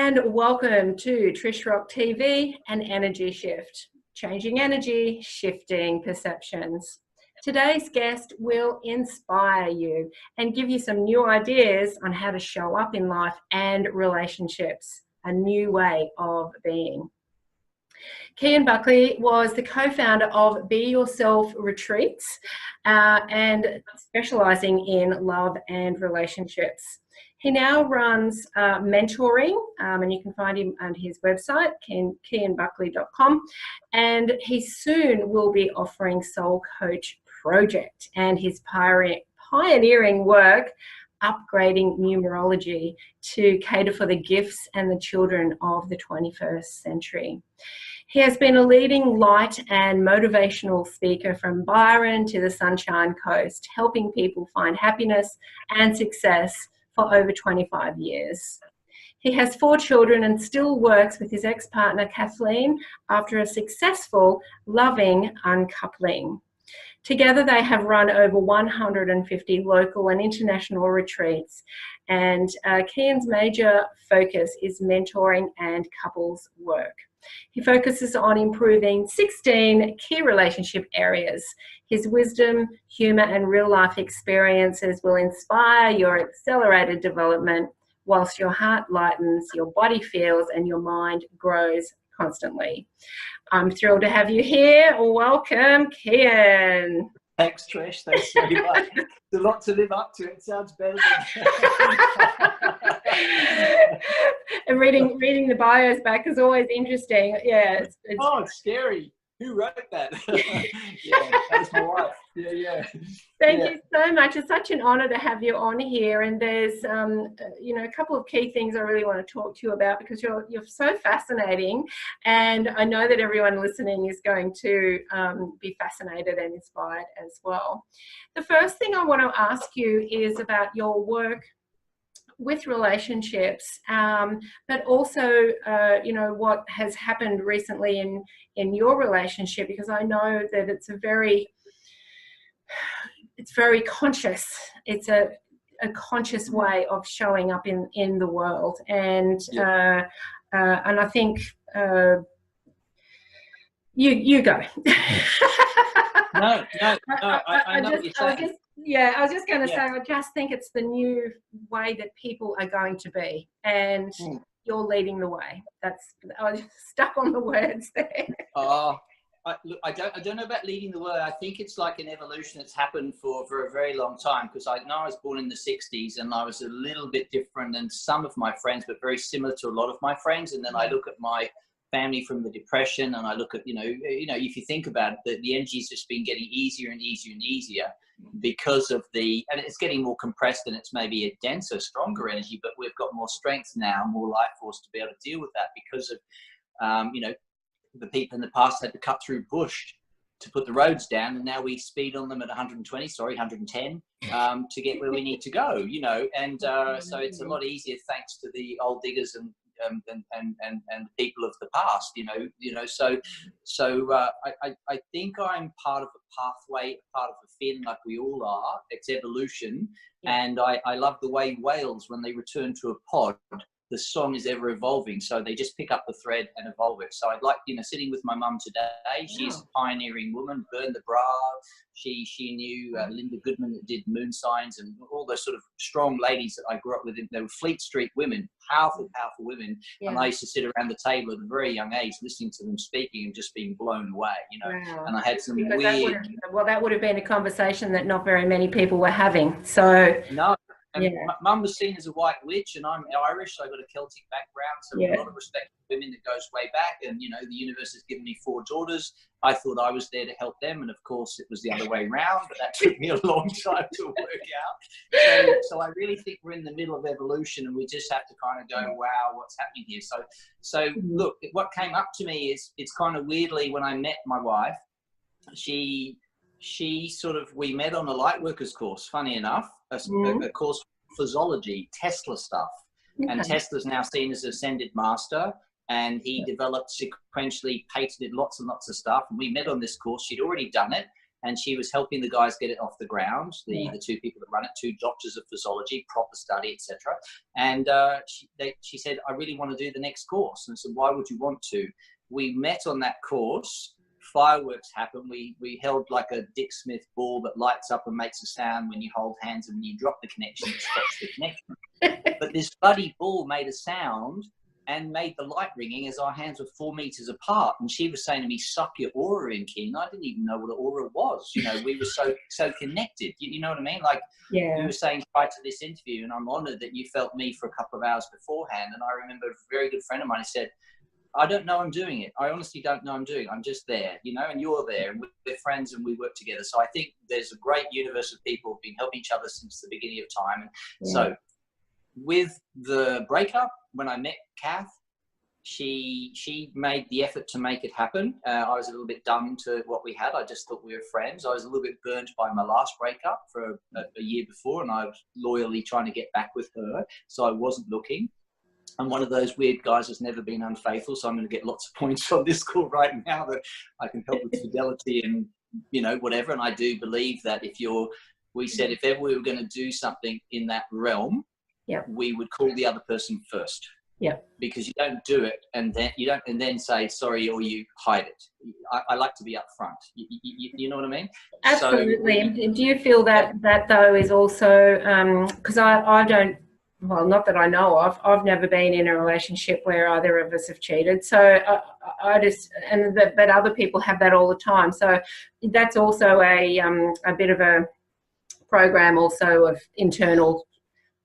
and welcome to TrishRockTV, an energy shift. Changing energy, shifting perceptions. Today's guest will inspire you and give you some new ideas on how to show up in life and relationships, a new way of being. Kean Buckley was the co-founder of Be Yourself Retreats and specialising in love and relationships. He now runs mentoring, and you can find him on his website, keanbuckley.com, and he soon will be offering Soul Coach Project and his pioneering work upgrading numerology to cater for the gifts and the children of the 21st century. He has been a leading light and motivational speaker from Byron to the Sunshine Coast, helping people find happiness and success for over 25 years. He has 4 children and still works with his ex-partner Kathleen after a successful, loving uncoupling. Together they have run over 150 local and international retreats, and Kean's major focus is mentoring and couples work. He focuses on improving 16 key relationship areas. His wisdom, humour and real-life experiences will inspire your accelerated development whilst your heart lightens, your body feels and your mind grows constantly. I'm thrilled to have you here. Welcome, Kean. Thanks, Trish. Thanks very much. There's a lot to live up to. It sounds better than... And reading the bios back is always interesting. Yeah. It's scary. Who wrote that? Yeah, that was my wife. Yeah. Thank you so much. It's such an honour to have you on here. And there's, a couple of key things I really want to talk to you about because you're so fascinating, and I know that everyone listening is going to be fascinated and inspired as well. The first thing I want to ask you is about your work with relationships, but also, what has happened recently in your relationship, because I know that it's very conscious. It's a conscious way of showing up in the world, and I think you go. No. I know what you're saying. I was just going to say, I just think it's the new way that people are going to be, and you're leading the way. I was stuck on the words there. I don't know about leading the way. I think it's like an evolution that's happened for a very long time, because I know I was born in the 60s and I was a little bit different than some of my friends, but very similar to a lot of my friends. And then I look at my family from the Depression, and I look at, if you think about it, the energy's just been getting easier and easier and easier because of and it's getting more compressed, and it's maybe a denser, stronger energy, but we've got more strength now, more life force to be able to deal with that because of, the people in the past had to cut through bush to put the roads down, and now we speed on them at 110 to get where we need to go, and so it's a lot easier thanks to the old diggers and people of the past, so I think I'm part of a pathway, part of a feeling like we all are. It's evolution, and I love the way whales, when they return to a pod, the song is ever evolving, so they just pick up the thread and evolve it. So I'd like, sitting with my mum today. She's a pioneering woman, burned the bra. She knew Linda Goodman that did moon signs, and all those sort of strong ladies that I grew up with. They were Fleet Street women, powerful women. And I used to sit around the table at a very young age, listening to them speaking and just being blown away, Wow. And I had some because weird... that would have been a conversation that not very many people were having. So no. And Mum was seen as a white witch, and I'm Irish, so I've got a Celtic background, so a lot of respect for women that goes way back. And, the universe has given me 4 daughters. I thought I was there to help them, and of course it was the other way around, but that took me a long time to work out. So I really think we're in the middle of evolution, and we just have to kind of go, wow, what's happening here? So look, what came up to me is, it's kind of weirdly, when I met my wife, she we met on a light workers course, funny enough, a course for zoology, Tesla stuff. And Tesla's now seen as ascended master, and he developed, sequentially patented lots and lots of stuff. And we met on this course. She'd already done it, and she was helping the guys get it off the ground, the two people that run it, two doctors of physiology, proper study, etc. And she said, I really want to do the next course. And I said, why would you want to? We met on that course. Fireworks happened. We held like a Dick Smith ball that lights up and makes a sound when you hold hands, and when you drop the connection, it stops the connection. But this bloody ball made a sound and made the light ringing as our hands were 4 meters apart. And she was saying to me, suck your aura in, Kean. I didn't even know what an aura was. You know, we were so connected. You know what I mean? Like you were saying prior to this interview, and I'm honored that you felt me for a couple of hours beforehand. And I remember a very good friend of mine said, I don't know I'm doing it. I honestly don't know I'm doing it. I'm just there, you know, and you're there, and we're friends and we work together. So I think there's a great universe of people who've been helping each other since the beginning of time. And so with the breakup, when I met Kath, she made the effort to make it happen. I was a little bit dumb to what we had. I just thought we were friends. I was a little bit burnt by my last breakup for a year before, and I was loyally trying to get back with her. So I wasn't looking. I'm one of those weird guys that's never been unfaithful. So I'm going to get lots of points on this call right now that I can help with fidelity and, you know, whatever. And I do believe that we said if ever we were going to do something in that realm, we would call the other person first. Yeah, because you don't do it and then say sorry, or you hide it. I like to be upfront. You know what I mean? Absolutely. So, do you feel that though is also because I don't. Well, not that I know of. I've never been in a relationship where either of us have cheated. So I just, but other people have that all the time. So that's also a bit of a program also of internal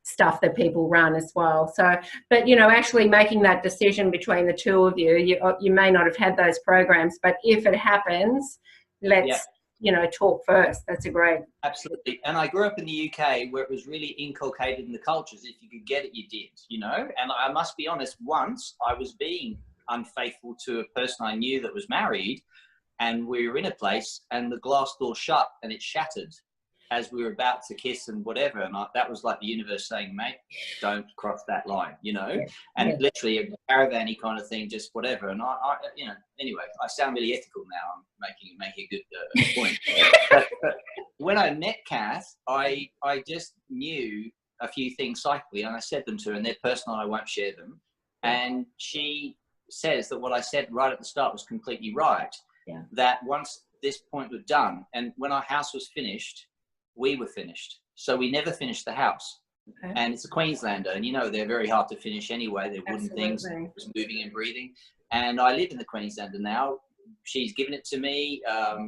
stuff that people run as well. So, but you know, actually making that decision between the two of you, you may not have had those programs, but if it happens, let's you know, talk first. That's a great. Absolutely. And I grew up in the UK where it was really inculcated in the cultures. If you could get it, you did, you know. And I must be honest, once I was being unfaithful to a person I knew that was married, and we were in a place and the glass door shut and it shattered as we were about to kiss and whatever. And that was like the universe saying, mate, don't cross that line, you know. And literally a caravan-y kind of thing, just whatever. And I you know, anyway, I sound really ethical now. I'm making a good point. But when I met Kath, I just knew a few things psychically, and I said them to her, and they're personal, I won't share them. And she says that what I said right at the start was completely right. That once this point was done, and when our house was finished, we were finished. So we never finished the house. And it's a Queenslander, and you know, they're very hard to finish anyway. They're wooden things, just moving and breathing. And I live in the Queenslander now. She's given it to me.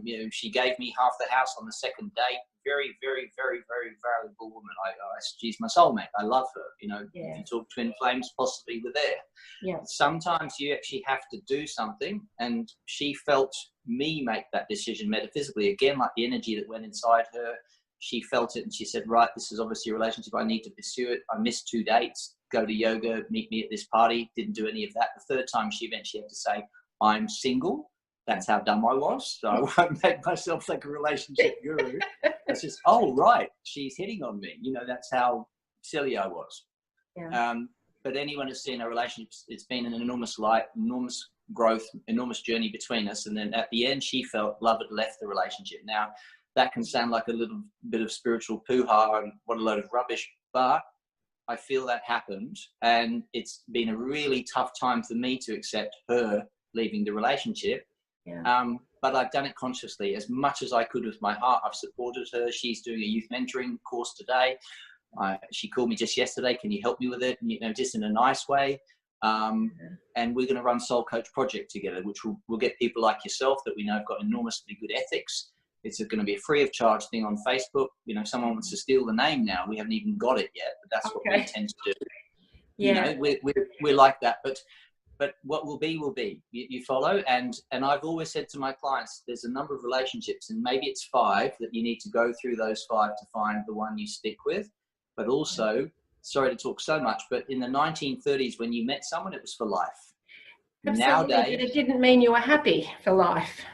You know, she gave me half the house on the second date. Very, very, very, very valuable woman. She's my soulmate. I love her. You know, if you talk twin flames, possibly we're there. Sometimes you actually have to do something, and she felt me make that decision metaphysically. Again, like the energy that went inside her. She felt it and she said, right, this is obviously a relationship. I need to pursue it. I missed 2 dates, go to yoga, meet me at this party. Didn't do any of that. The third time she eventually had to say, I'm single. That's how dumb I was. So I won't make myself like a relationship guru. It's just, oh, right, she's hitting on me. You know, that's how silly I was. But anyone who's seen a relationship, it's been an enormous light, enormous growth, enormous journey between us. And then at the end, she felt love had left the relationship. Now, that can sound like a little bit of spiritual poo-ha and what a load of rubbish, but I feel that happened, and it's been a really tough time for me to accept her leaving the relationship. But I've done it consciously as much as I could with my heart. I've supported her. She's doing a youth mentoring course today. She called me just yesterday. Can you help me with it? And, you know, just in a nice way. And we're going to run Soul Coach Project together, which will get people like yourself that we know have got enormously good ethics. It's going to be a free of charge thing on Facebook. You know, if someone wants to steal the name now, we haven't even got it yet, but that's what we intend to do. You know, we're like that, but what will be, you follow. And I've always said to my clients, there's a number of relationships, and maybe it's 5 that you need to go through those 5 to find the one you stick with. But also, sorry to talk so much, but in the 1930s, when you met someone, it was for life. Absolutely, nowadays, but it didn't mean you were happy for life.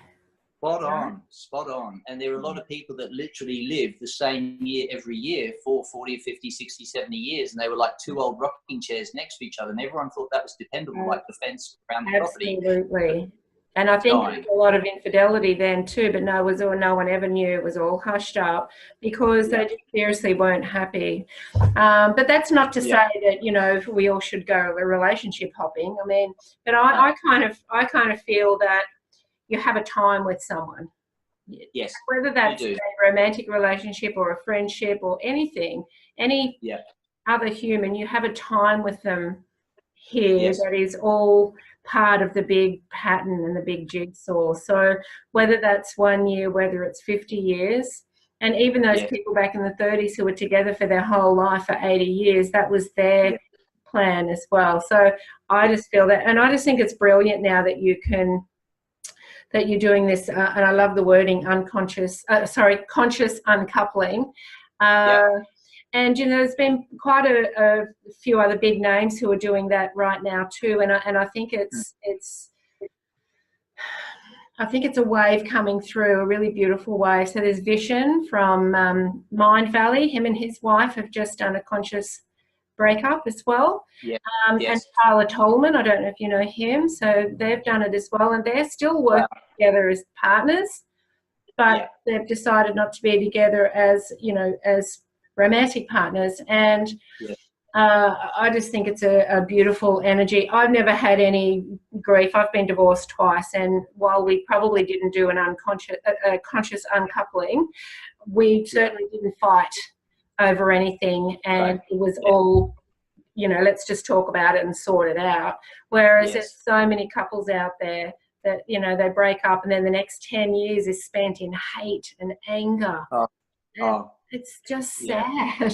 Spot on. And there are a lot of people that literally live the same year every year for 40, 50, 60, 70 years. And they were like 2 old rocking chairs next to each other. And everyone thought that was dependable, like the fence around the property. And I think there was a lot of infidelity then too, but no one ever knew. It was all hushed up because they just seriously weren't happy. But that's not to say that, you know, we all should go relationship hopping. I mean, but I kind of feel that you have a time with someone. Yes. Whether that's a romantic relationship or a friendship or anything, any other human, you have a time with them here that is all part of the big pattern and the big jigsaw. So whether that's 1 year, whether it's 50 years, and even those people back in the 30s who were together for their whole life for 80 years, that was their plan as well. So I just feel that, and I just think it's brilliant now that you're doing this, and I love the wording, conscious uncoupling. And, you know, there's been quite a few other big names who are doing that right now too. And I think it's a wave coming through, a really beautiful wave. So there's Vishen from Mind Valley. Him and his wife have just done a conscious breakup as well. And Tyler Tolman, I don't know if you know him. So they've done it as well. And they're still working together as partners, but they've decided not to be together as, you know, as romantic partners. And I just think it's a beautiful energy. I've never had any grief. I've been divorced twice, and while we probably didn't do an conscious uncoupling, we certainly didn't fight over anything, and it was all, you know, let's just talk about it and sort it out. Whereas there's so many couples out there that, you know, they break up and then the next 10 years is spent in hate and anger. It's just sad.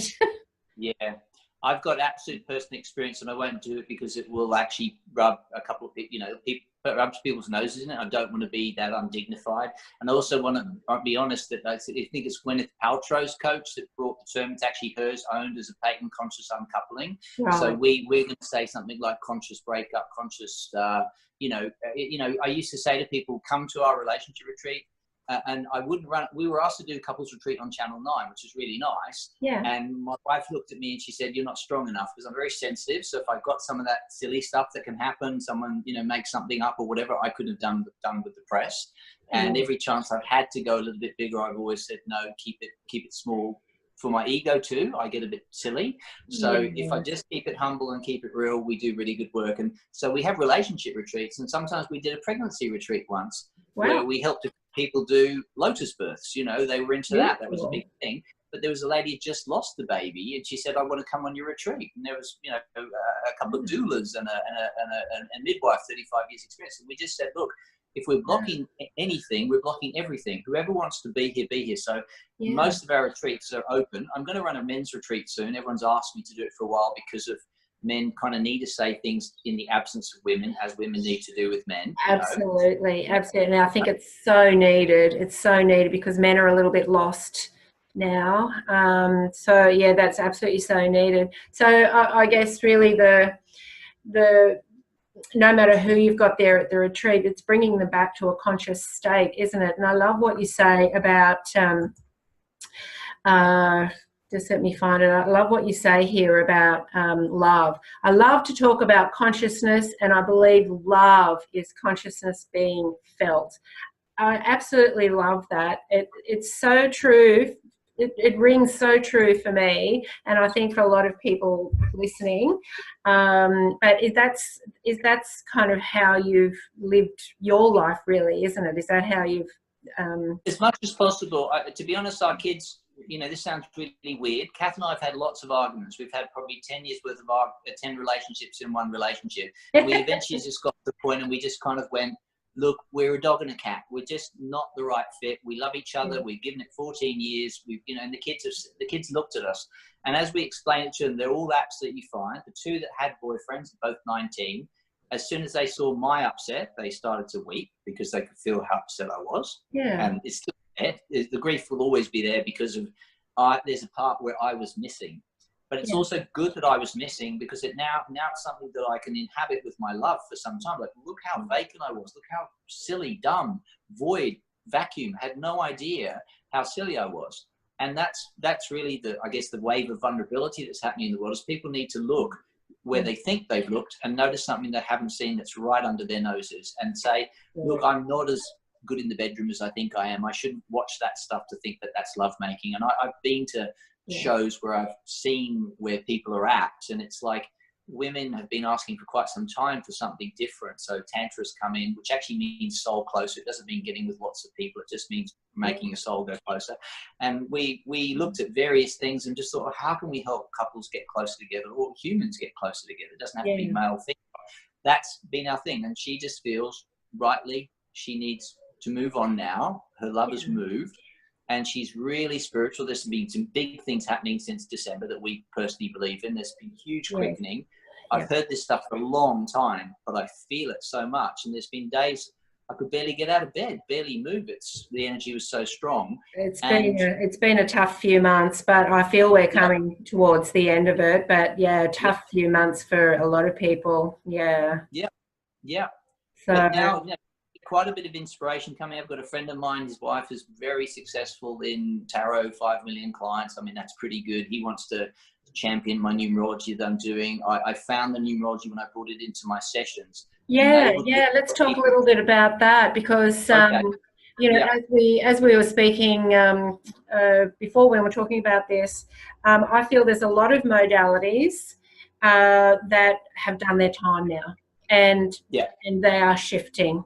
I've got absolute personal experience, and I won't do it because it will actually rub a couple of people, you know, rubs people's noses in it. I don't want to be that undignified. And I also want to be honest that I think it's Gwyneth Paltrow's coach that brought the term. It's actually hers owned as a patent conscious uncoupling. Right. So we're going to say something like conscious breakup, conscious, you know, I used to say to people, come to our relationship retreat. And I wouldn't run. We were asked to do a couples retreat on Channel 9, which is really nice. And my wife looked at me and she said, "You're not strong enough," because I'm very sensitive. So if I got some of that silly stuff that can happen, someone, you know, makes something up or whatever, I could have done with the press. And every chance I've had to go a little bit bigger, I've always said no. Keep it small. For my ego too, I get a bit silly. So if I just keep it humble and keep it real, we do really good work. And so we have relationship retreats, and sometimes we did a pregnancy retreat once where we helped people do lotus births. You know, they were into that. That was a big thing. But there was a lady who just lost the baby, and she said, "I want to come on your retreat." And there was, you know, a couple of doulas and a midwife, 35 years experience. And we just said, look, if we're blocking anything, we're blocking everything. Whoever wants to be here, be here. So most of our retreats are open. I'm going to run a men's retreat soon. Everyone's asked me to do it for a while because of men kind of need to say things in the absence of women, as women need to do with men. Absolutely. Absolutely. And I think it's so needed. It's so needed because men are a little bit lost now. So yeah, that's absolutely so needed. So I guess really the no matter who you've got there at the retreat, it's bringing them back to a conscious state, isn't it? And I love what you say about, just let me find it. I love what you say here about love. I love to talk about consciousness, and I believe love is consciousness being felt. I absolutely love that. It's so true. It rings so true for me, and I think for a lot of people listening. But that's kind of how you've lived your life, really, isn't it? Is that how you've? As much as possible. To be honest, our kids. You know, this sounds really weird. Kath and I have had lots of arguments. We've had probably 10 years worth of 10 relationships in one relationship. And we eventually just got to the point, and we just kind of went, look, we're a dog and a cat. We're just not the right fit. We love each other. We've given it 14 years. We've, you know, and the kids looked at us. And as we explained it to them, they're all absolutely fine. The two that had boyfriends, both 19, as soon as they saw my upset, they started to weep because they could feel how upset I was. And it's still there. The grief will always be there because of there's a part where I was missing. But it's also good that I was missing because now it's something that I can inhabit with my love for some time. Like, look how vacant I was. Look how silly, dumb, void, vacuum. Had no idea how silly I was. And that's really I guess the wave of vulnerability that's happening in the world is people need to look where they think they've looked and notice something they haven't seen that's right under their noses and say, look, I'm not as good in the bedroom as I think I am. I shouldn't watch that stuff to think that that's lovemaking. And I've been to shows where I've seen where people are at, and it's like women have been asking for quite some time for something different. So Tantra's come in, which actually means soul closer. It doesn't mean getting with lots of people. It just means making your soul go closer. And we looked at various things and just thought, how can we help couples get closer together, or humans get closer together? It doesn't have to be male thing. That's been our thing. And she just feels rightly she needs to move on now. Her love has moved. And she's really spiritual. There's been some big things happening since December that we personally believe in. There's been huge quickening. I've heard this stuff for a long time, but I feel it so much. And there's been days I could barely get out of bed, barely move. The energy was so strong. It's been a tough few months, but I feel we're coming towards the end of it. But tough few months for a lot of people. Yeah. So but now, quite a bit of inspiration coming. I've got a friend of mine, his wife is very successful in tarot, 5 million clients. I mean, that's pretty good. He wants to champion my numerology that I'm doing. I found the numerology when I brought it into my sessions. Let's talk a little bit about that, because you know, as we were speaking before when we were talking about this, I feel there's a lot of modalities that have done their time now, and they are shifting.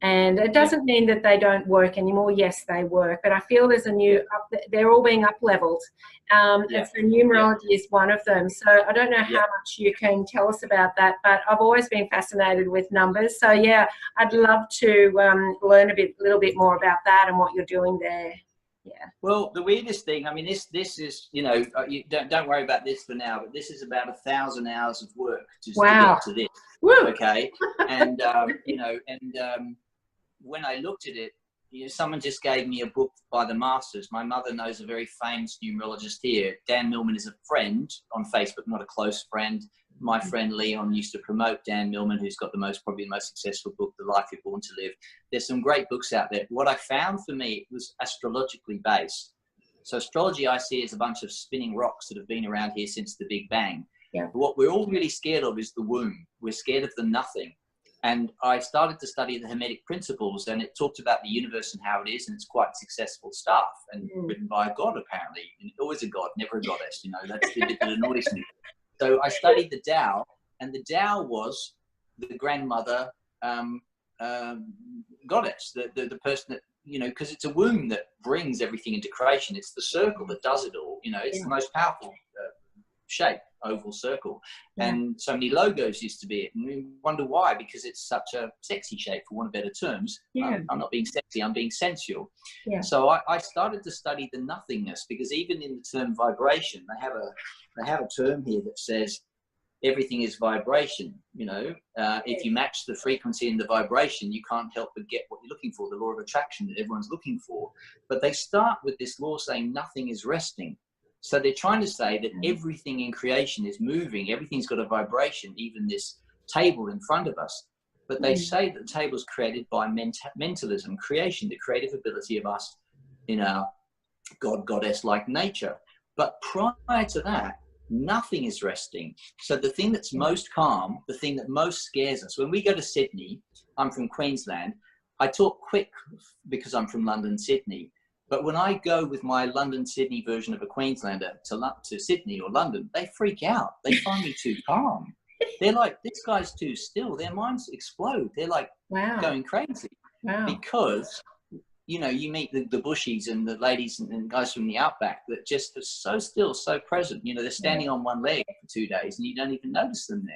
And it doesn't mean that they don't work anymore. Yes, they work, but I feel there's a new, they're all being up-leveled. And so numerology is one of them. So I don't know how much you can tell us about that, but I've always been fascinated with numbers. So yeah, I'd love to learn a little bit more about that and what you're doing there. Yeah. Well, the weirdest thing, I mean, this is, you know, you don't worry about this for now, but this is about 1,000 hours of work just to get to this. Woo. Okay. And, you know, and, when I looked at it, you know, someone just gave me a book by the masters. My mother knows a very famous numerologist here. Dan Millman is a friend on Facebook, not a close friend. My friend Leon used to promote Dan Millman, who's got probably the most successful book, The Life You're Born to Live. There's some great books out there. What I found for me was astrologically based. So astrology I see as a bunch of spinning rocks that have been around here since the Big Bang. Yeah. But what we're all really scared of is the womb. We're scared of the nothing. And I started to study the Hermetic principles, and it talked about the universe and how it is, and it's quite successful stuff, and written by a god, apparently. And always a god, never a goddess, you know, that's the bit that annoys me. So I studied the Tao, and the Tao was the grandmother goddess, the person that, you know, because it's a womb that brings everything into creation. It's the circle that does it all, you know, it's the most powerful shape, oval circle. And so many logos used to be it, and we wonder why, because it's such a sexy shape, for want of better terms. I'm not being sexy, I'm being sensual. So I started to study the nothingness, because even in the term vibration, they have a term here that says everything is vibration. You know, if you match the frequency and the vibration, you can't help but get what you're looking for, the law of attraction that everyone's looking for. But they start with this law saying nothing is resting. So they're trying to say that everything in creation is moving. Everything's got a vibration, even this table in front of us. But they say that the table is created by mentalism, creation, the creative ability of us in our goddess-like nature. But prior to that, nothing is resting. So the thing that's most calm, the thing that most scares us, when we go to Sydney, I'm from Queensland, I talk quick because I'm from London, Sydney. But when I go with my London-Sydney version of a Queenslander to Sydney or London, they freak out. They find me too calm. They're like, this guy's too still. Their minds explode. They're like going crazy. Because, you know, you meet the bushies and the ladies and guys from the outback that just are so still, so present. You know, they're standing on one leg for 2 days and you don't even notice them there.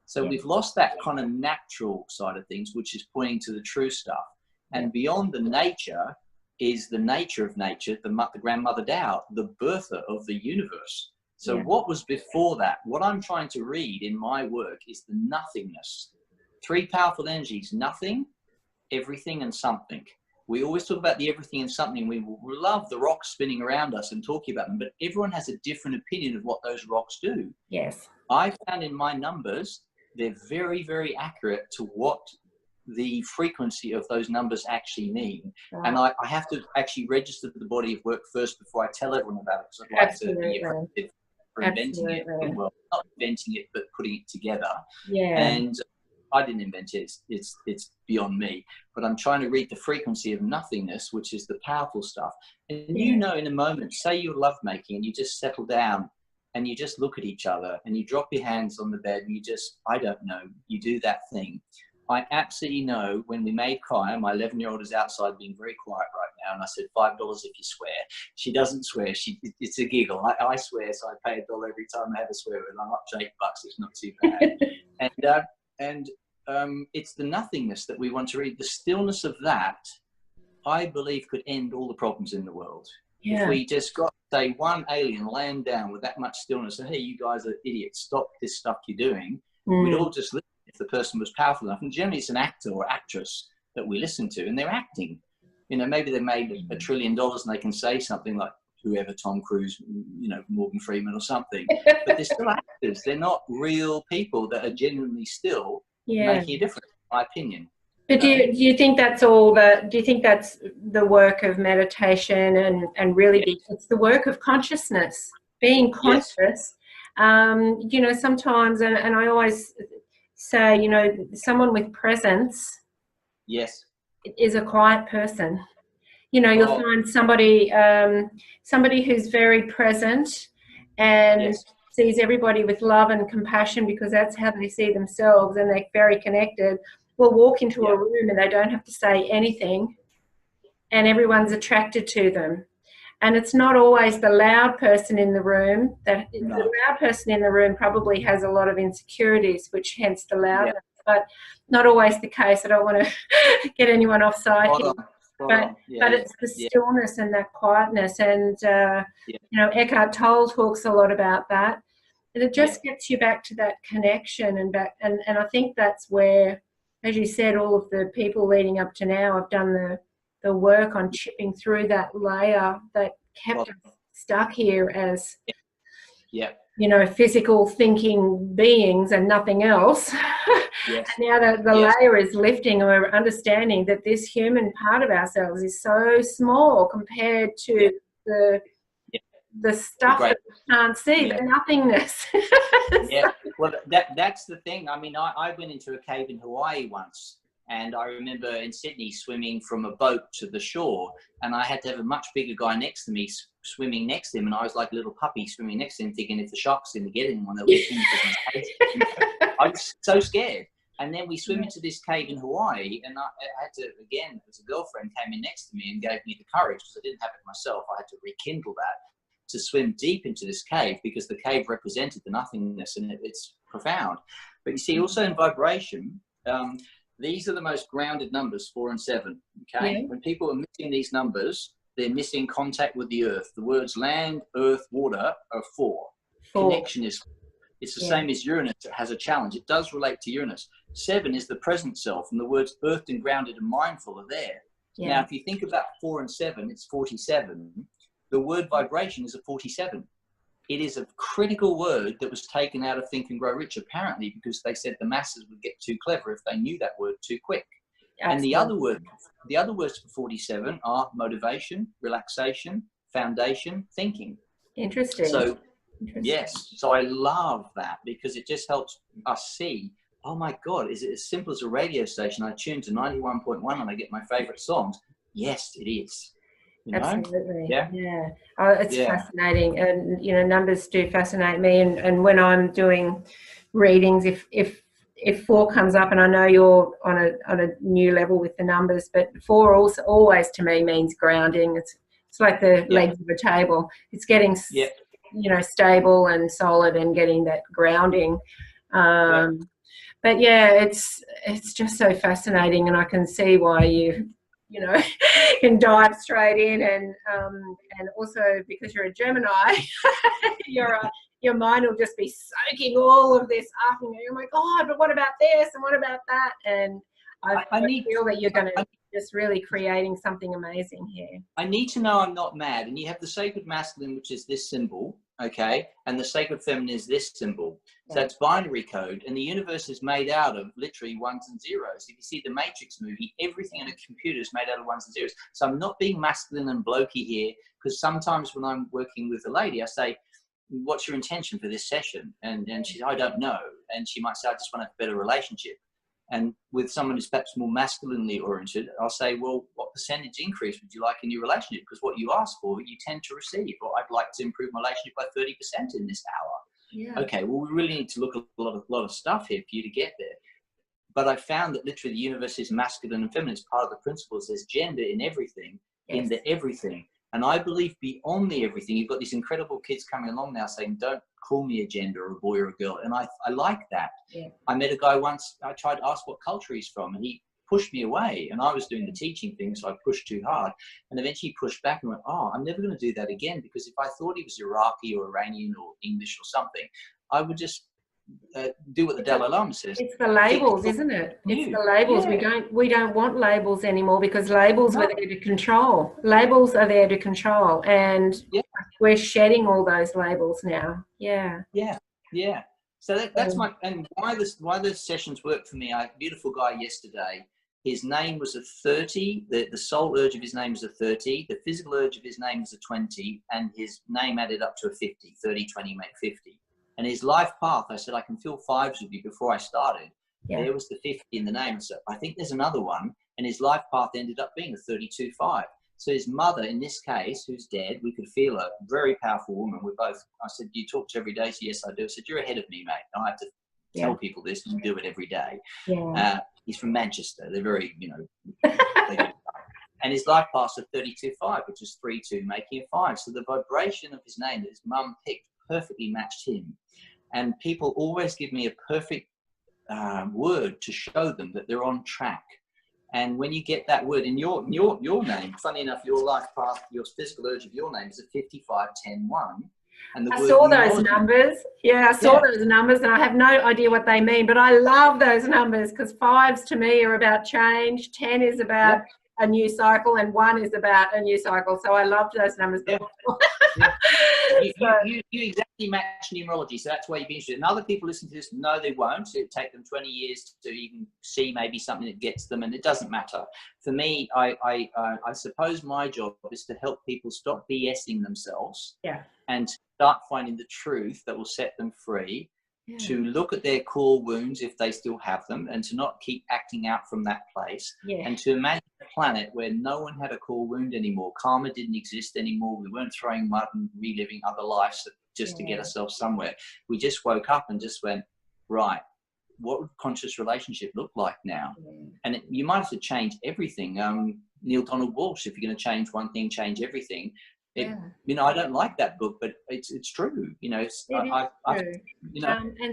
So we've lost that kind of natural side of things, which is pointing to the true stuff. And beyond the nature is the nature of nature, the grandmother Tao, the birther of the universe. So what was before that? What I'm trying to read in my work is the nothingness. 3 powerful energies: nothing, everything, and something. We always talk about the everything and something. We love the rocks spinning around us and talking about them, but everyone has a different opinion of what those rocks do. Yes. I found in my numbers, they're very, very accurate to what the frequency of those numbers actually mean. And I have to actually register the body of work first before I tell everyone about it, because I'd like to be effective. for inventing it. Absolutely. Well, not inventing it, but putting it together. Yeah. And I didn't invent it. It's beyond me. But I'm trying to read the frequency of nothingness, which is the powerful stuff. And you know, in a moment, say you're lovemaking and you just settle down and you just look at each other and you drop your hands on the bed and you just, I don't know, you do that thing. I absolutely know when we made Kaya, my 11-year-old is outside being very quiet right now, and I said, $5 if you swear. She doesn't swear. It's a giggle. I swear, so I pay $1 every time I have a swear, and I'm up to $8. It's not too bad. and it's the nothingness that we want to read. The stillness of that, I believe, could end all the problems in the world. If we just got, say, one alien laying down with that much stillness and, hey, you guys are idiots, stop this stuff you're doing, we'd all just listen if the person was powerful enough. And generally it's an actor or actress that we listen to, and they're acting. You know, maybe they made $1 trillion and they can say something like whoever, Tom Cruise, you know, Morgan Freeman or something. But they're still actors. They're not real people that are genuinely still making a difference, in my opinion. But do you think that's all do you think that's the work of meditation and really it's the work of consciousness, being conscious? You know, sometimes, and I always say, you know, someone with presence is a quiet person. You know, you'll find somebody who's very present and sees everybody with love and compassion because that's how they see themselves, and they're very connected. Will walk into a room and they don't have to say anything, and everyone's attracted to them. And it's not always the loud person in the room. The loud person in the room probably has a lot of insecurities, which hence the loudness. But not always the case. I don't want to get anyone off side here. But it's the stillness and that quietness. And, you know, Eckhart Tolle talks a lot about that. And it just gets you back to that connection and back. And I think that's where, as you said, all of the people leading up to now have done the work on chipping through that layer that kept us stuck here as, you know, physical thinking beings and nothing else. And now that the layer is lifting, and we're understanding that this human part of ourselves is so small compared to the stuff that we can't see, the nothingness. Well, that's the thing. I mean, I went into a cave in Hawaii once, and I remember in Sydney swimming from a boat to the shore, and I had to have a much bigger guy next to me swimming next to him, and I was like a little puppy swimming next to him, thinking if the shark's going to get him, they'll get him. I was so scared. And then we swim into this cave in Hawaii, and I had to, again, as a girlfriend came in next to me and gave me the courage, because I didn't have it myself. I had to rekindle that, to swim deep into this cave, because the cave represented the nothingness, and it's profound. But you see, also in vibration, these are the most grounded numbers, 4 and 7. Okay, when people are missing these numbers, they're missing contact with the earth. The words land, earth, water are 4. Connection is. It's the same as Uranus. It has a challenge. It does relate to Uranus. 7 is the present self, and the words earthed and grounded and mindful are there. Now, if you think about 4 and 7, it's 47. The word vibration is a 47. It is a critical word that was taken out of Think and Grow Rich, apparently, because they said the masses would get too clever if they knew that word too quick. And the other words for 47 are motivation, relaxation, foundation, thinking. Interesting. So, so I love that, because it just helps us see, oh my God, is it as simple as a radio station? I tune to 91.1 and I get my favorite songs. Yes, it is. You know? Absolutely. Oh, it's fascinating. And, you know, numbers do fascinate me. And when I'm doing readings, if 4 comes up, and I know you're on a new level with the numbers, but 4 also always to me means grounding. It's like the legs of a table. It's getting you know, stable and solid and getting that grounding. But it's just so fascinating, and I can see why you know, can dive straight in, and also because you're a Gemini, your mind will just be soaking all of this up, and you're like, oh, but what about this and what about that? And I feel that you're going to just really creating something amazing here. I need to know I'm not mad. And you have the sacred masculine, which is this symbol, okay, and the sacred feminine is this symbol. So it's binary code, and the universe is made out of literally 1s and 0s. If you see the Matrix movie, everything in a computer is made out of 1s and 0s. So I'm not being masculine and blokey here, because sometimes when I'm working with a lady, I say, what's your intention for this session? And she said, I don't know. And she might say, I just want to have a better relationship. And with someone who's perhaps more masculinely oriented, I'll say, well, what percentage increase would you like in your relationship? Because what you ask for, you tend to receive. Or I'd like to improve my relationship by 30% in this hour. Yeah. Okay, well, we really need to look at a lot of stuff here for you to get there. But I found that literally the universe is masculine and feminine. It's part of the principles. There's gender in everything, in the everything. And I believe beyond the everything, you've got these incredible kids coming along now saying, don't call me a gender or a boy or a girl. And I like that. Yeah. I met a guy once, I tried to ask what culture he's from, and he pushed me away. And I was doing the teaching thing, so I pushed too hard. And eventually he pushed back and went, oh, I'm never going to do that again. Because if I thought he was Iraqi or Iranian or English or something, I would just do what the Dalai Lama says. It's the labels, isn't it? It's the labels. Yeah. We don't want labels anymore, because labels are there to control. Labels are there to control, and we're shedding all those labels now. Yeah. So that's my, and why the sessions work for me. I had a beautiful guy yesterday. His name was a 30. The soul urge of his name was a 30. The physical urge of his name was a 20, and his name added up to a 50. 30, 20 make 50. And his life path, I said, I can feel fives with you before I started. Yeah. There was the 50 in the name. So I think there's another one. And his life path ended up being a 32-5. So his mother, in this case, who's dead, we could feel a very powerful woman. We're both, I said, do you talk to her every day? She said, yes, I do. I said, you're ahead of me, mate. I have to tell people this, and do it every day. Yeah. He's from Manchester. They're very, and his life path is 32-5, which is 3-2, making a 5. So the vibration of his name that his mum picked perfectly matched him. And people always give me a perfect word to show them that they're on track. And when you get that word in your name, funny enough, your life path, your physical urge of your name is a 55-10-1. And I saw those numbers. Yeah, I saw those numbers, and I have no idea what they mean, but I love those numbers, because 5s to me are about change, 10 is about a new cycle, and 1 is about a new cycle. So I loved those numbers. You exactly match numerology, so that's why you'd be interested. And other people listen to this, no, they won't. It'll take them 20 years to even see maybe something that gets them, and it doesn't matter. For me, I suppose my job is to help people stop BSing themselves and start finding the truth that will set them free. To look at their core wounds if they still have them, and to not keep acting out from that place, and to imagine a planet where no one had a core wound anymore. Karma didn't exist anymore. We weren't throwing mud and reliving other lives just to get ourselves somewhere. We just woke up and just went, right, what would conscious relationship look like now? And you might have to change everything. Neil Donald Walsh, if you're going to change one thing, change everything. I don't like that book, but it's true. And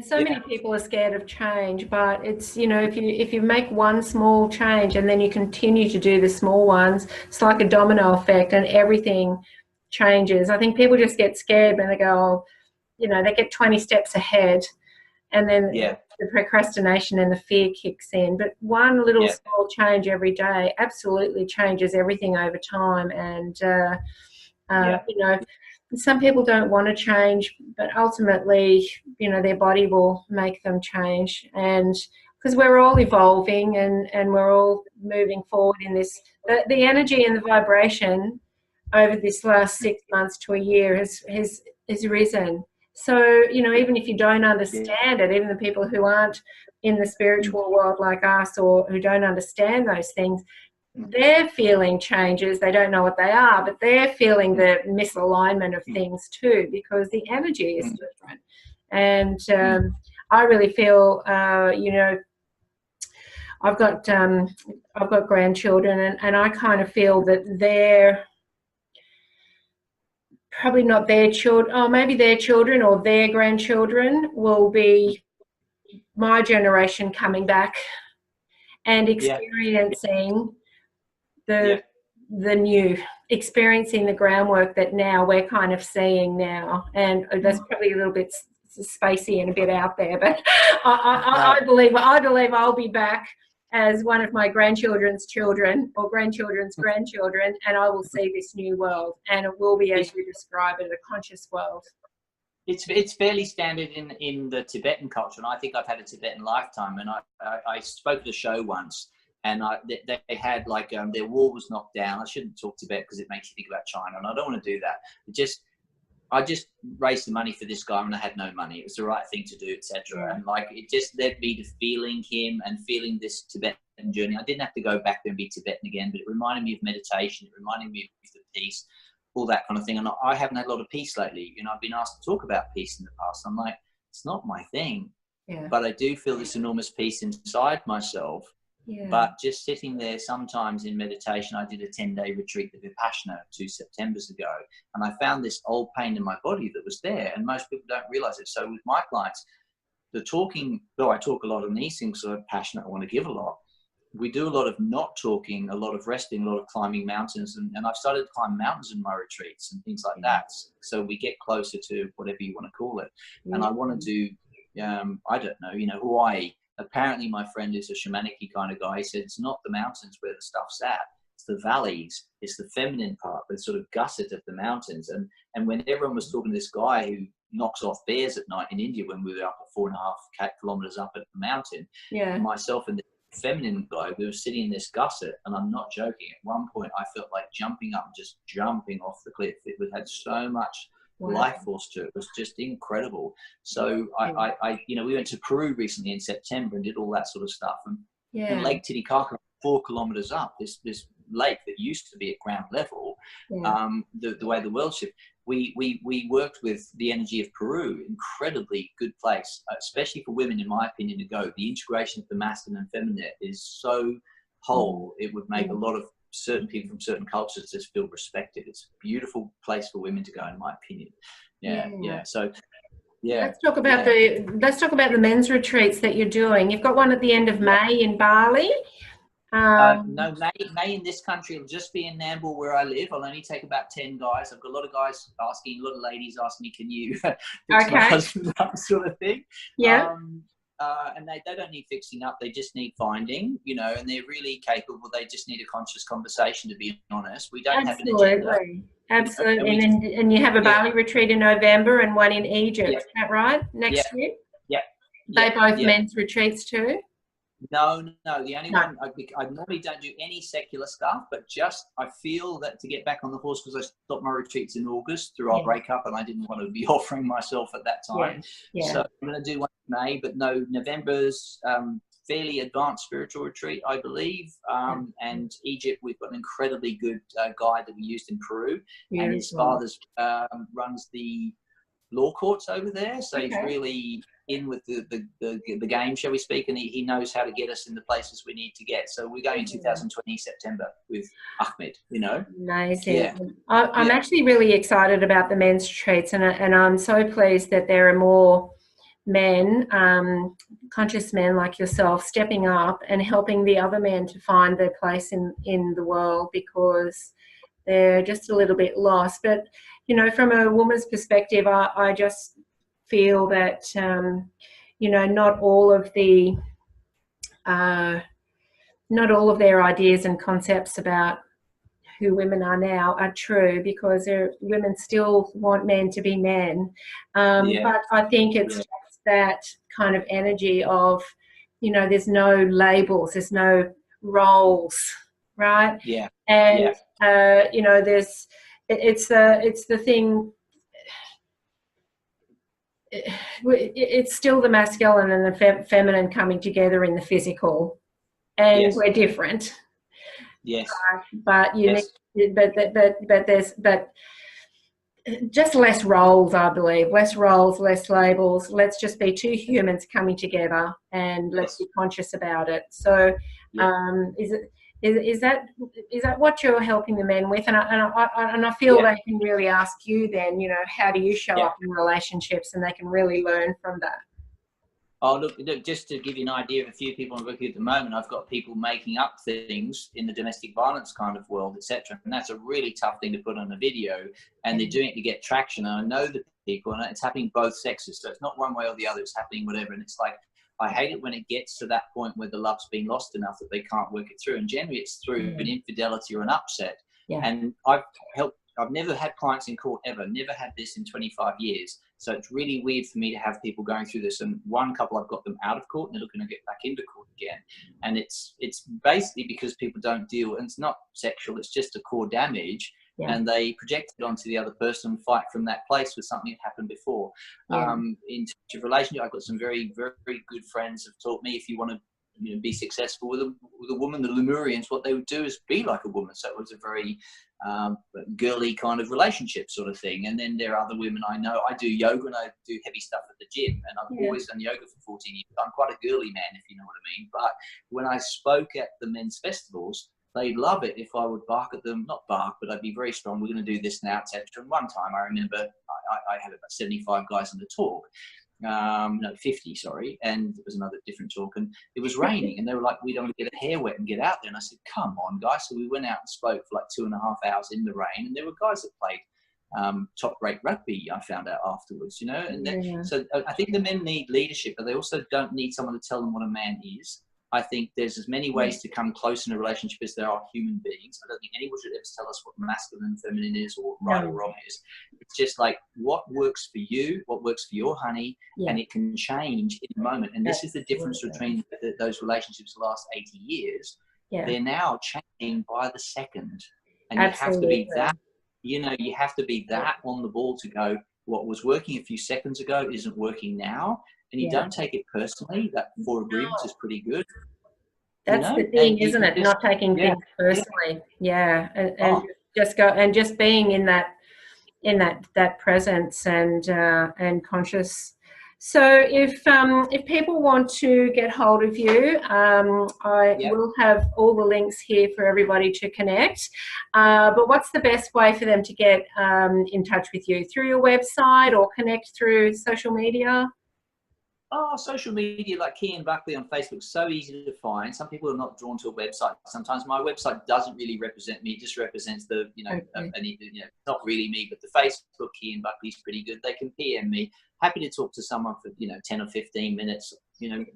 so many people are scared of change, but it's, if you make one small change and then you continue to do the small ones, it's like a domino effect, and everything changes. I think people just get scared when they go, they get 20 steps ahead, and then the procrastination and the fear kicks in. But one little small change every day absolutely changes everything over time. And some people don't want to change, but ultimately, their body will make them change. And because we're all evolving and we're all moving forward in this, the energy and the vibration over this last 6 months to a year has risen. So, even if you don't understand it, even the people who aren't in the spiritual world like us, or who don't understand those things, they're feeling changes. They don't know what they are, but they're feeling the misalignment of things too, because the energy is different. And I really feel, I've got grandchildren, and I kind of feel that they're probably not their children, or maybe their children or their grandchildren will be my generation coming back and experiencing the new, experiencing the groundwork that now we're kind of seeing now. And that's probably a little bit spacey and a bit out there, but I believe I'll be back as one of my grandchildren's children or grandchildren's grandchildren, and I will see this new world, and it will be, as you describe it, a conscious world. It's fairly standard in the Tibetan culture, and I think I've had a Tibetan lifetime. And I spoke at a show once, and they had their wall was knocked down. I shouldn't talk Tibet because it makes you think about China, and I don't want to do that. I just raised the money for this guy when I had no money. It was the right thing to do, etc. Yeah. And like, it just led me to feeling him and feeling this Tibetan journey. I didn't have to go back there and be Tibetan again, but it reminded me of meditation. It reminded me of the peace, all that kind of thing. And I haven't had a lot of peace lately. You know, I've been asked to talk about peace in the past. I'm like, it's not my thing. Yeah. But I do feel this enormous peace inside myself. Yeah. But just sitting there sometimes in meditation, I did a 10-day retreat with Vipassana 2 Septembers ago, and I found this old pain in my body that was there, and most people don't realize it. So with my clients, the talking, though I talk a lot on these things, so I'm passionate, I want to give a lot, we do a lot of not talking, a lot of resting, a lot of climbing mountains, and I've started to climb mountains in my retreats and things like that, so we get closer to whatever you want to call it. And I want to do, I don't know, you know, Hawaii. Apparently my friend is a shamanic kind of guy. He said it's not the mountains where the stuff's at, it's the valleys, it's the feminine part, the sort of gusset of the mountains. And when everyone was talking to this guy who knocks off bears at night in India, when we were up at 4.5 kilometers up at the mountain, myself and the feminine guy, we were sitting in this gusset, and I'm not joking, at one point I felt like jumping up, just jumping off the cliff. It had so much life force to it. It was just incredible. So I you know, we went to Peru recently in September and did all that sort of stuff, and Lake Titicaca, 4 kilometers up, this lake that used to be at ground level, the way the world shifted, we worked with the energy of Peru. Incredibly good place, especially for women, in my opinion, to go. The integration of the masculine and feminine is so whole. It would make a lot of certain people from certain cultures just feel respected. It's a beautiful place for women to go, in my opinion. So let's talk about the men's retreats that you're doing. You've got one at the end of May in Bali. No, May in this country. It'll just be in Nambour where I live. I'll only take about 10 guys. I've got a lot of guys asking, a lot of ladies asking me, can you fix my husband up, sort of thing. And they don't need fixing up, they just need finding, you know, and they're really capable. They just need a conscious conversation, to be honest. We don't have an agenda. Absolutely. And you have a Bali retreat in November and one in Egypt, is that right? Next year? They both men's retreats too? No. The only one, I normally don't do any secular stuff, but just, I feel that to get back on the horse, because I stopped my retreats in August through our breakup, and I didn't want to be offering myself at that time. So I'm going to do one in May, but no, November's fairly advanced spiritual retreat, I believe. And Egypt, we've got an incredibly good guide that we used in Peru. And his father's runs the law courts over there, so he's really in with the game, shall we speak, and he knows how to get us in the places we need to get. So we're going in 2020 September with Ahmed, you know. Amazing. I'm actually really excited about the men's retreats, and I'm so pleased that there are more men, conscious men like yourself, stepping up and helping the other men to find their place in the world, because they're just a little bit lost. But you know, from a woman's perspective, I just feel that you know, not all of their ideas and concepts about who women are now are true, because women still want men to be men. But I think it's just that kind of energy of, you know, there's no labels, there's no roles, right? And you know, it's the thing. It's still the masculine and the feminine coming together in the physical, and we're different. But there's just less roles, I believe. Less roles, less labels. Let's just be two humans coming together, and let's be conscious about it. So, is that what you're helping the men with? And I feel they can really ask you then, you know, how do you show up in relationships, and they can really learn from that. Oh, look, just to give you an idea of a few people I'm working with at the moment, I've got people making up things in the domestic violence kind of world, etc. And that's a really tough thing to put on a video, and they're doing it to get traction. And I know the people, and it's happening both sexes. So it's not one way or the other, it's happening whatever. And it's like, I hate it when it gets to that point where the love's been lost enough that they can't work it through. And generally it's through an infidelity or an upset. And I've never had clients in court ever, never had this in 25 years. So it's really weird for me to have people going through this. And one couple, I've got them out of court and they're looking to get back into court again. And it's basically because people don't deal, and it's not sexual, it's just a core damage. and they project it onto the other person and fight from that place with something that happened before. In terms of relationship, I've got some very, very good friends who've taught me, if you want to be successful with a woman, the Lemurians, what they would do is be like a woman. So it was a very girly kind of relationship sort of thing. And then there are other women I know. I do yoga and I do heavy stuff at the gym, and I've always done yoga for 14 years. I'm quite a girly man, if you know what I mean. But when I spoke at the men's festivals, they'd love it if I would bark at them, not bark, but I'd be very strong. We're going to do this now, etc. And one time I remember I had about 75 guys on the talk. No, 50, sorry. And it was another different talk, and it was raining, and they were like, we don't want to get a hair wet and get out there. And I said, come on, guys. So we went out and spoke for like 2.5 hours in the rain, and there were guys that played top-rate rugby, I found out afterwards, and then, so I think the men need leadership, but they also don't need someone to tell them what a man is. I think there's as many ways to come close in a relationship as there are human beings. I don't think anyone should ever tell us what masculine and feminine is, or what right or wrong is. It's just like what works for you, what works for your honey, and it can change in a moment. And this is the difference between those relationships the last 80 years. They're now changing by the second. And you have to be that, you have to be that on the ball to go, what was working a few seconds ago isn't working now. And you don't take it personally. That 4 agreements is pretty good. That's the thing, isn't it? Not taking things personally. And just go and just being in that presence and conscious. So if people want to get hold of you, I will have all the links here for everybody to connect. But what's the best way for them to get in touch with you? Through your website or connect through social media? Oh, social media like Kean Buckley on Facebook, so easy to find. Some people are not drawn to a website. Sometimes my website doesn't really represent me; it just represents the, not really me, but the Facebook Kean Buckley is pretty good. They can PM me. Happy to talk to someone for 10 or 15 minutes,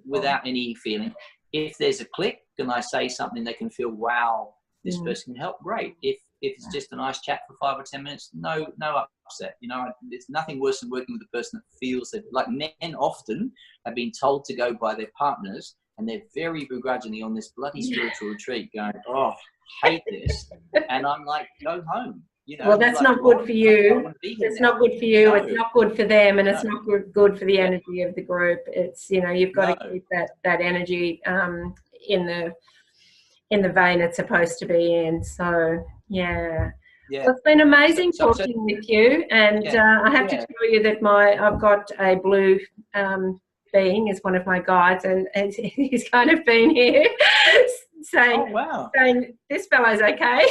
without any feeling. If there's a click and I say something, they can feel, wow, this person can help. Great. If it's just a nice chat for 5 or 10 minutes, no upset. It's nothing worse than working with a person that feels that, like, men often have been told to go by their partners, and they're very begrudgingly on this bloody spiritual retreat going, oh, I hate this. And I'm like, go home. Well, that's not good for you. It's not good for you. It's not good for them, and it's not good for the energy of the group. It's you've got to keep that energy in the vein it's supposed to be in. So well, it's been amazing talking with you, and I have to tell you that I've got a blue being as one of my guides, and he's kind of been here saying this fellow's okay.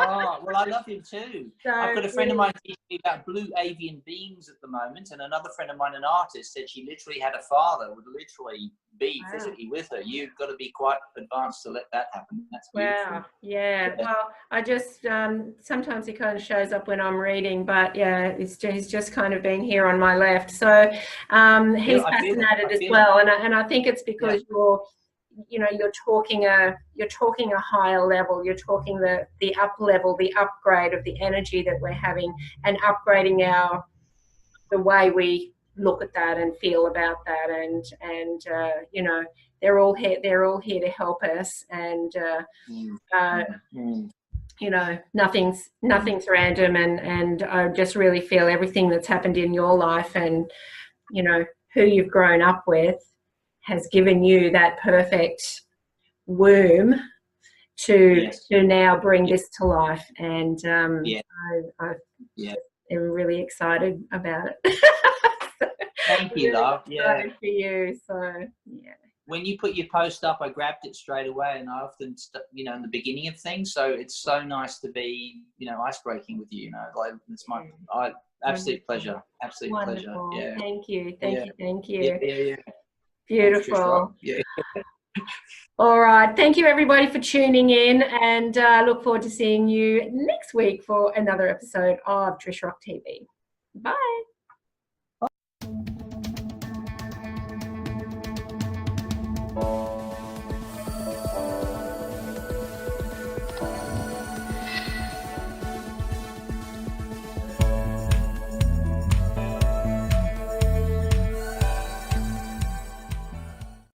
Oh, well, I love him too. So, I've got a friend of mine teaching me about blue avian beings at the moment, and another friend of mine, an artist, said she literally had a father would literally be physically with her. You've got to be quite advanced to let that happen. That's beautiful. Wow. Yeah. Well, I just sometimes he kind of shows up when I'm reading, but he's just kind of been here on my left. So he's fascinated as well, and I think it's because you're talking a higher level. You're talking the up level, the upgrade of the energy that we're having, and upgrading the way we look at that and feel about that. And they're all here to help us. And nothing's random. And I just really feel everything that's happened in your life, and who you've grown up with, has given you that perfect womb to now bring this to life. And I am really excited about it. Thank you, love. Excited for you. So when you put your post up, I grabbed it straight away, and I often, in the beginning of things. So it's so nice to be, ice breaking with you. Like it's my absolute pleasure. Absolute Wonderful. Pleasure. Yeah. Thank you. Thank you. Yeah. Beautiful. All right. Thank you, everybody, for tuning in, and look forward to seeing you next week for another episode of Trish Rock TV. Bye.